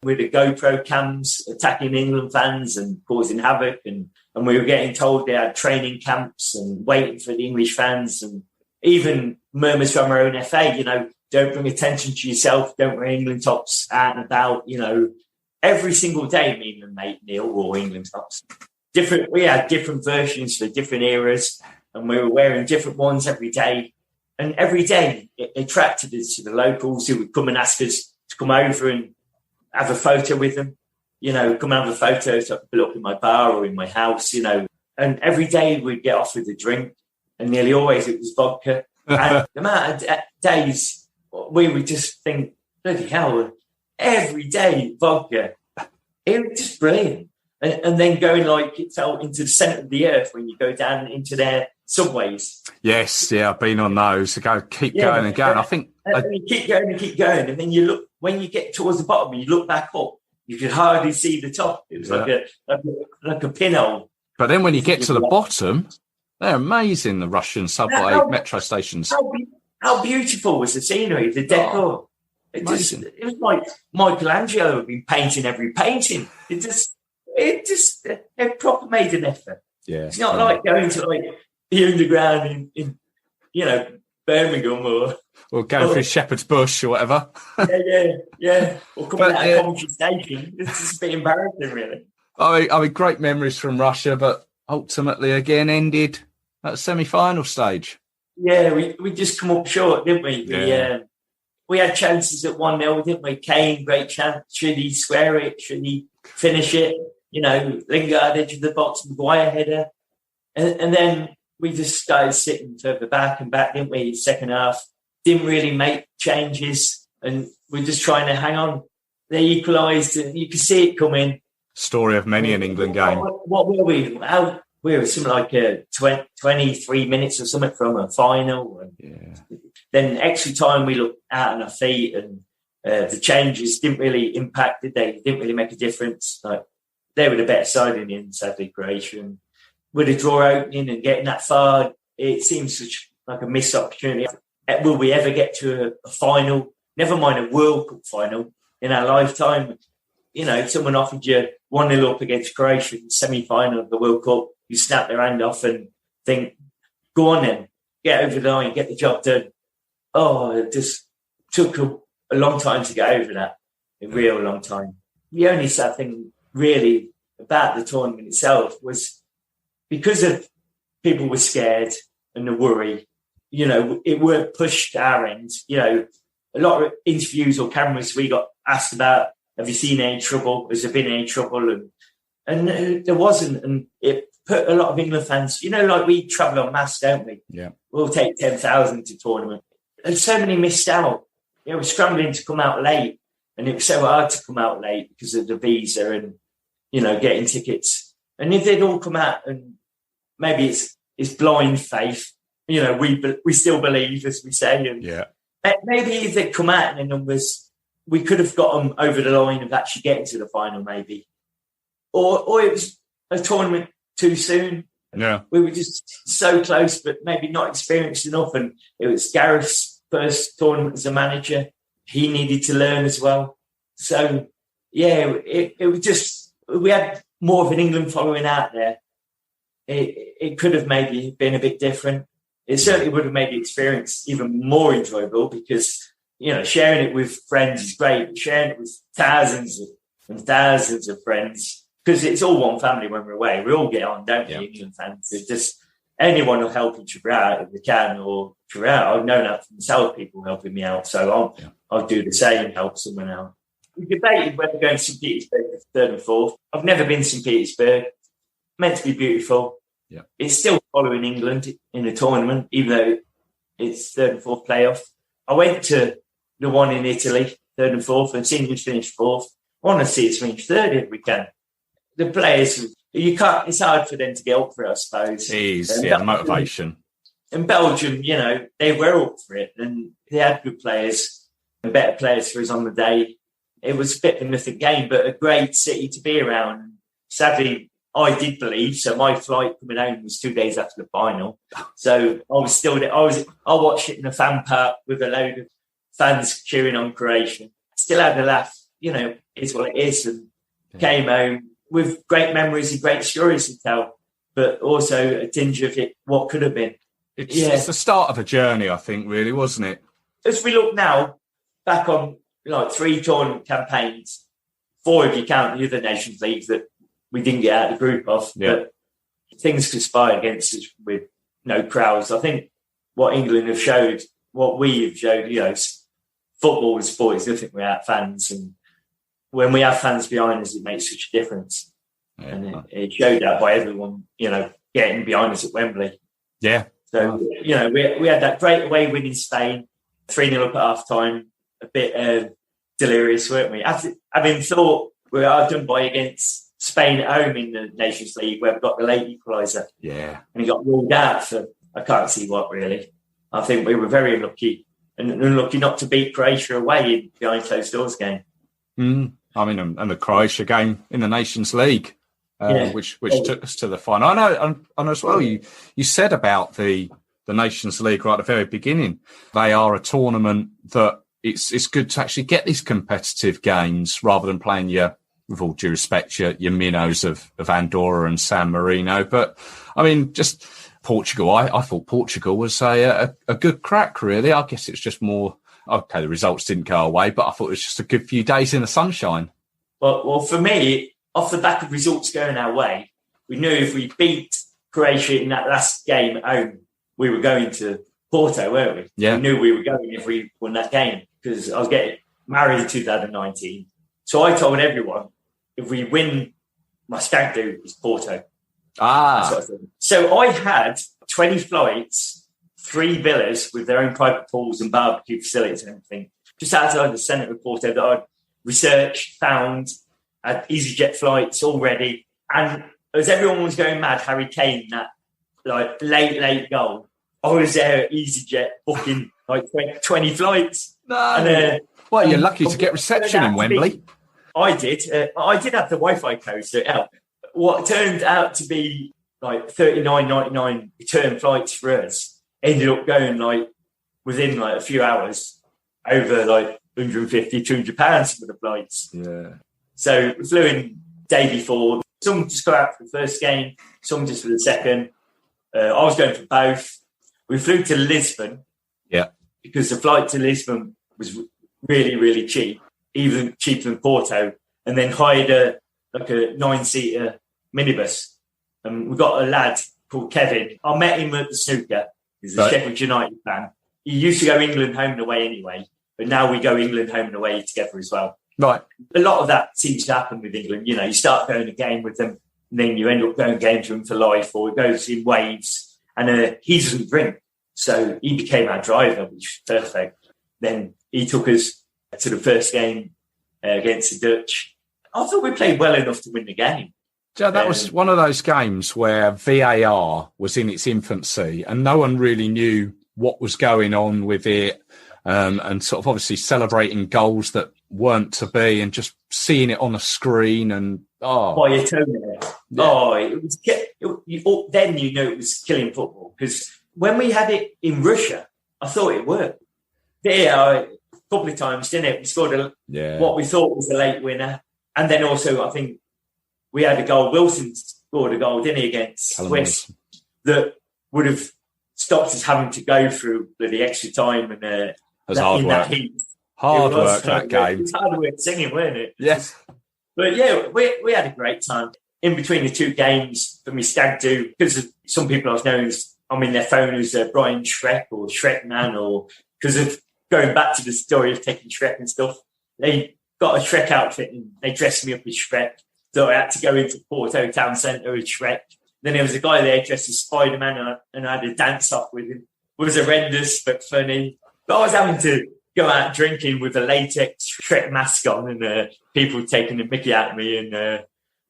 with the GoPro cams attacking England fans and causing havoc, and we were getting told they had training camps and waiting for the English fans, and even murmurs from our own FA, don't bring attention to yourself, don't wear England tops out and about, every single day, me and my mate Neil wore England tops. We had different versions for different eras, and we were wearing different ones every day. And every day it attracted us to the locals who would come and ask us to come over and have a photo with them, come and have a photo so I could put up in my bar or in my house, And every day we'd get offered a drink, and nearly always it was vodka. And the amount of days we would just think, bloody hell, every day vodka. It was just brilliant. And then going like it felt into the centre of the earth when you go down into their subways. Yes, yeah, I've been on those. Keep going and going. I think you keep going and keep going, and then you look when you get towards the bottom and you look back up, you could hardly see the top. It was like a pinhole. But then when you get to the bottom, they're amazing. The Russian subway metro stations. How beautiful was the scenery, the decor? It was like Michelangelo had been painting every painting. It proper made an effort. Yeah, it's not like going to like the underground in Birmingham or going through Shepherd's Bush or whatever. yeah. Or coming out of Coventry Station. It's just a bit embarrassing, really. I mean, great memories from Russia, but ultimately again ended at semi-final stage. Yeah, we just come up short, didn't we? Yeah. We had chances at 1-0, didn't we? Kane, great chance. Should he square it? Should he finish it? Lingard, edge of the box, Maguire header. And then we just started sitting further back, didn't we? Second half. Didn't really make changes, and we're just trying to hang on. They equalised, and you could see it coming. Story of many an England game. What were we? We were something like 23 minutes or something from a final. And then extra time, we looked out on our feet, and the changes didn't really impact, did they? Didn't really make a difference. Like, they were the better side in the end, sadly, Croatia. With a draw opening and getting that far, it seems such like a missed opportunity. Will we ever get to a final? Never mind a World Cup final in our lifetime. Someone offered you 1-0 up against Croatia in the semi-final of the World Cup. You snap their hand off and think, go on then, get over the line, get the job done. Oh, it just took a long time to get over that, a real long time. The only sad thing really about the tournament itself was because of people were scared and the worry, it weren't pushed our end. A lot of interviews or cameras we got asked about, have you seen any trouble? Has there been any trouble? And there wasn't. And it put a lot of England fans, like we travel en masse, don't we? Yeah. We'll take 10,000 to tournament. And so many missed out. We're scrambling to come out late. And it was so hard to come out late because of the visa and, getting tickets. And if they'd all come out, and maybe it's blind faith, we still believe, as we say. And maybe if they'd come out in the numbers, we could have got them over the line of actually getting to the final, maybe. Or it was a tournament too soon. Yeah. We were just so close, but maybe not experienced enough. And it was Gareth's first tournament as a manager. He needed to learn as well. So, it was just, we had more of an England following out there. It could have maybe been a bit different. It certainly would have made the experience even more enjoyable because, sharing it with friends is great, but sharing it with thousands and thousands of friends, because it's all one family when we're away. We all get on, don't we, England fans? It's just anyone will help each other out if they can, or throughout. I've known that from myself, people helping me out, so I'll do the same and help someone out. We debated whether going to St. Petersburg for third and fourth. I've never been to St. Petersburg. Meant to be beautiful. Yeah. It's still following England in the tournament, even though it's third and fourth playoff. I went to the one in Italy, third and fourth, and seen us finish fourth. I want to see us finish third if we can. the players, you can't. It's hard for them to get up for it, I suppose. It is, the motivation. In Belgium, they were up for it, and they had good players and better players for us on the day. It was a bit of a nothing game, but a great city to be around. Sadly, I did believe, so my flight coming home was 2 days after the final. So I was still there. I watched it in a fan park with a load of fans cheering on Croatia. Still had a laugh, it's what it is, and came home with great memories and great stories to tell, but also a tinge of it, what could have been. It's the start of a journey, I think, really, wasn't it? As we look now, back on 3 tournament campaigns, 4 if you count the other Nations Leagues that we didn't get out of the group of, but things conspired against us with no crowds. I think what England have showed, what we have showed, football and sport is nothing without fans, and when we have fans behind us, it makes such a difference. Yeah. And it showed that by everyone, getting behind us at Wembley. Yeah. So, we had that great away win in Spain, 3-0 up at half-time, a bit delirious, weren't we? Having thought we were done by against Spain at home in the Nations League, where we got the late equaliser. Yeah. And he got ruled out for, I can't see what, really. I think we were very unlucky, and unlucky not to beat Croatia away in behind closed doors game. And the Croatia game in the Nations League. Which took us to the final. I know, and as well, you said about the Nations League right at the very beginning. They are a tournament that it's good to actually get these competitive games rather than playing with all due respect, your minnows of Andorra and San Marino. But just Portugal. I thought Portugal was a good crack, really. I guess it's just more. Okay, the results didn't go away, but I thought it was just a good few days in the sunshine. Well, for me, off the back of results going our way, we knew if we beat Croatia in that last game at home, we were going to Porto, weren't we? Yeah. We knew we were going if we won that game, because I was getting married in 2019. So I told everyone, if we win, my stag do is Porto. So I had 20 flights, 3 villas with their own private pools and barbecue facilities and everything, just outside the centre of Porto that I'd researched, found, had EasyJet flights all ready. And as everyone was going mad, Harry Kane, that late goal, I was there at EasyJet booking 20 flights. No. And, you're lucky to get reception in Wembley. I did. I did have the Wi-Fi code, so it helped. What turned out to be $39.99 return flights for us ended up going within a few hours over £150, £200 for the flights. Yeah. So we flew in day before. Some just got out for the first game, some just for the second. I was going for both. We flew to Lisbon. Yeah. Because the flight to Lisbon was really, really cheap, even cheaper than Porto, and then hired a 9-seater minibus. And we got a lad called Kevin. I met him at the snooker. He's a Sheffield United fan. He used to go England home and away anyway, but now we go England home and away together as well. Right. A lot of that seems to happen with England. You start going a game with them, and then you end up going games with them for life, or it goes in waves. And he doesn't drink, so he became our driver, which was perfect. Then he took us to the first game against the Dutch. I thought we played well enough to win the game. Joe, that was one of those games where VAR was in its infancy, and no one really knew what was going on with it. And sort of obviously celebrating goals that weren't to be, and just seeing it on a screen and by your toenail. Yeah. It was then you know it was killing football, because when we had it in Russia, I thought it worked. A couple of times, didn't it? We scored what we thought was a late winner, and then also I think we had a goal. Wilson scored a goal, didn't he, against Swiss, that would have stopped us having to go through the extra time and. Hard work. Hard work, that game. It was hard work singing, weren't it? Yes. But yeah, we had a great time. In between the 2 games for me stag do, because some people I was known as, I'm in their phone as Brian Shrek or Shrek Man, or because of going back to the story of taking Shrek and stuff. They got a Shrek outfit and they dressed me up as Shrek. So I had to go into Porto town centre as Shrek. Then there was a guy there dressed as Spider-Man and I had a dance off with him. It was horrendous but funny. But I was having to go out drinking with a latex Shrek mask on, and people taking the mickey out of me. And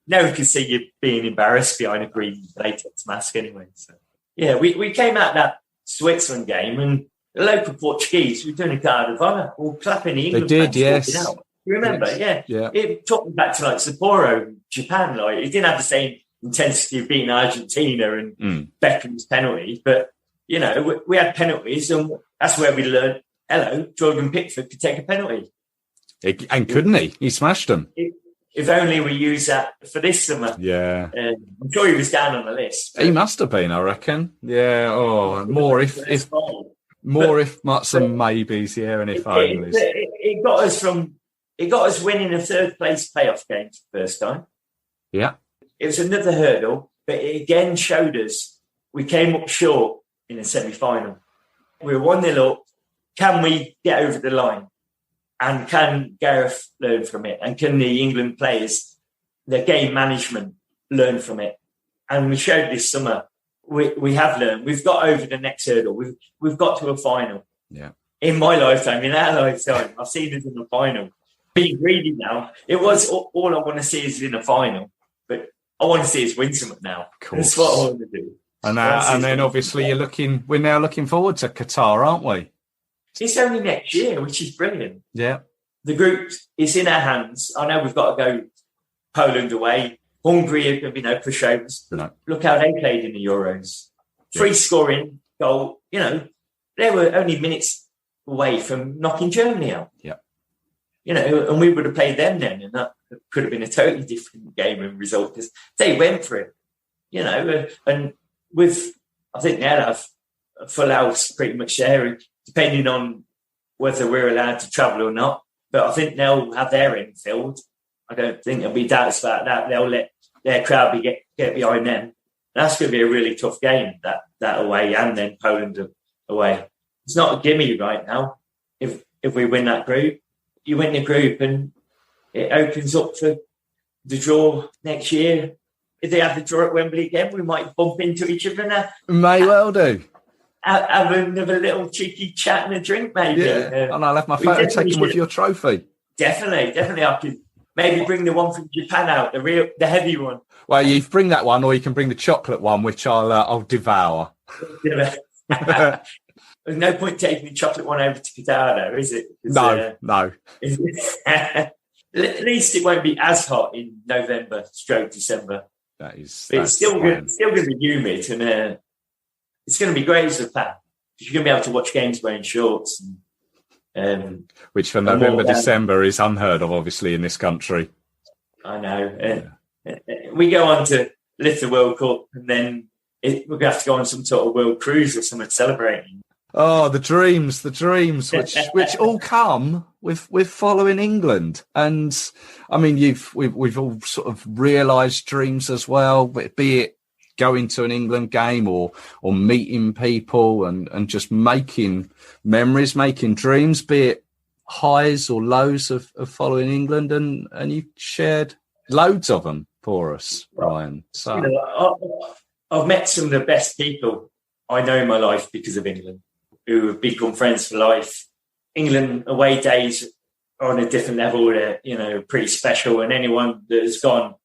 no one can see you being embarrassed behind a green latex mask anyway. So, yeah, we came out that Switzerland game and the local Portuguese were doing a guard of honour, all clapping the England They did, fans yes. walking out. You remember? Yes. Yeah. It took me back to like Sapporo, Japan. Like, it didn't have the same intensity of beating Argentina and Beckham's penalty, but, you know, we had penalties and that's where we learned, hello, Jordan Pickford could take a penalty. And couldn't he? He smashed them. If only we use that for this summer. Yeah. I'm sure he was down on the list. He must have been, I reckon. Yeah. Oh, more if some maybes, yeah, and if only. It got us winning a third place playoff game for the first time. Yeah. It was another hurdle, but it again showed us we came up short in the semi-final. We were 1-0 up. Can we get over the line? And can Gareth learn from it? And can the England players, their game management, learn from it? And we showed this summer we have learned. We've got over the next hurdle. We've got to a final. Yeah. In my lifetime, in our lifetime, I've seen us in the final. Being greedy now, it was all I want to see is in a final, but I want to see us win something now. That's what I want to do. And then obviously we're now looking forward to Qatar, aren't we? It's only next year, which is brilliant. Yeah. The group is in our hands. I know we've got to go Poland away. Hungary are going to be no pushovers. No. Look how they played in the Euros. Free scoring goal. You know, they were only minutes away from knocking Germany out. Yeah. You know, and we would have played them then, and that could have been a totally different game and result because they went for it. You know, and I think they'll have a full house pretty much there, depending on whether we're allowed to travel or not. But I think they'll have their end filled. I don't think there'll be doubts about that. They'll let their crowd get behind them. And that's going to be a really tough game, that away and then Poland away. It's not a gimme right now. If we win that group, you win the group and it opens up for the draw next year. If they have the draw at Wembley again, we might bump into each other now. May well do. Have another little cheeky chat and a drink, maybe. Yeah, and I'll have my photo taken with your trophy. Definitely. I could maybe bring the one from Japan out, the heavy one. Well, you bring that one, or you can bring the chocolate one, which I'll devour. There's no point taking the chocolate one over to Qatar, though, is it? No. At least it won't be as hot in November/December. It's still going to be humid, and it's going to be great as a fan. You're going to be able to watch games wearing shorts. Which for November, December is unheard of, obviously, in this country. I know. We go on to lift the World Cup, and then we're going to have to go on some sort of world cruise or something celebrating. Oh, the dreams, which all come with following England. And I mean, we've all sort of realised dreams as well, be it going to an England game or meeting people and just making memories, making dreams, be it highs or lows of following England. And you shared loads of them for us, Brian. So I've met some of the best people I know in my life because of England, who have become friends for life. England away days are on a different level. They're, pretty special. And anyone that has gone,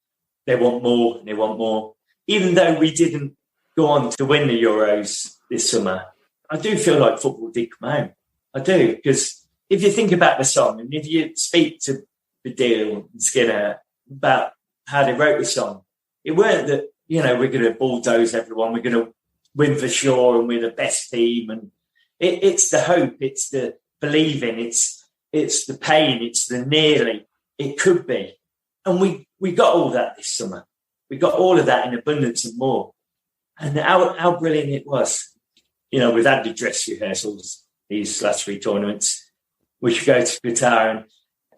they want more and they want more. Even though we didn't go on to win the Euros this summer, I do feel like football did come home. I do, because if you think about the song and if you speak to Badil and Skinner about how they wrote the song, it weren't that, we're going to bulldoze everyone, we're going to win for sure and we're the best team. And it's the hope, it's the believing, it's the pain, it's the nearly, it could be. And we got all that this summer. We got all of that in abundance and more. And how brilliant it was. We've had the dress rehearsals, these last three tournaments. We should go to Qatar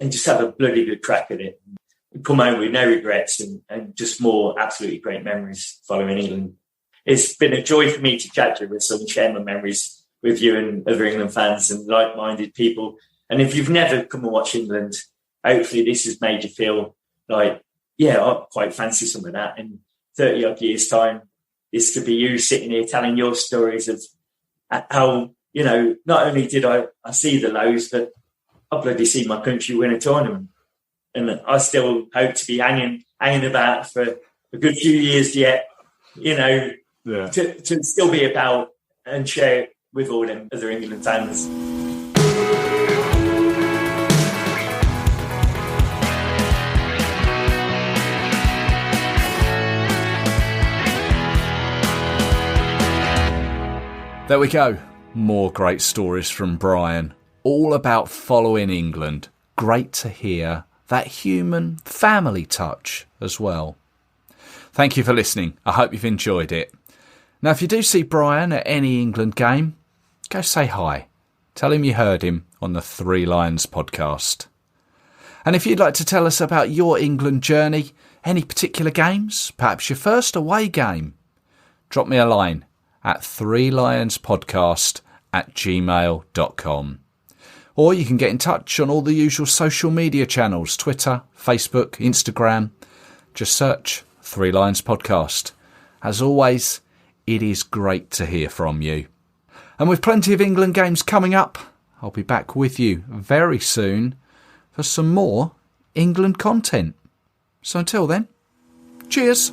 and just have a bloody good crack at it. And come home with no regrets and just more absolutely great memories following England. It's been a joy for me to chat to you with some share my memories with you and other England fans and like-minded people. And if you've never come and watch England, hopefully this has made you feel like, yeah, I quite fancy some of that. In 30-odd years' time, this could be you sitting here telling your stories of how, not only did I see the lows, but I bloody see my country win a tournament. and I still hope to be hanging about for a good few years yet. To still be about and share it with all them other England fans. There we go. More great stories from Brian, all about following England. Great to hear that human family touch as well. Thank you for listening. I hope you've enjoyed it. Now, if you do see Brian at any England game, go say hi. Tell him you heard him on the Three Lions podcast. And if you'd like to tell us about your England journey, any particular games, perhaps your first away game, drop me a line at threelionspodcast@gmail.com. Or you can get in touch on all the usual social media channels, Twitter, Facebook, Instagram. Just search Three Lions Podcast. As always, it is great to hear from you. And with plenty of England games coming up, I'll be back with you very soon for some more England content. So until then, cheers.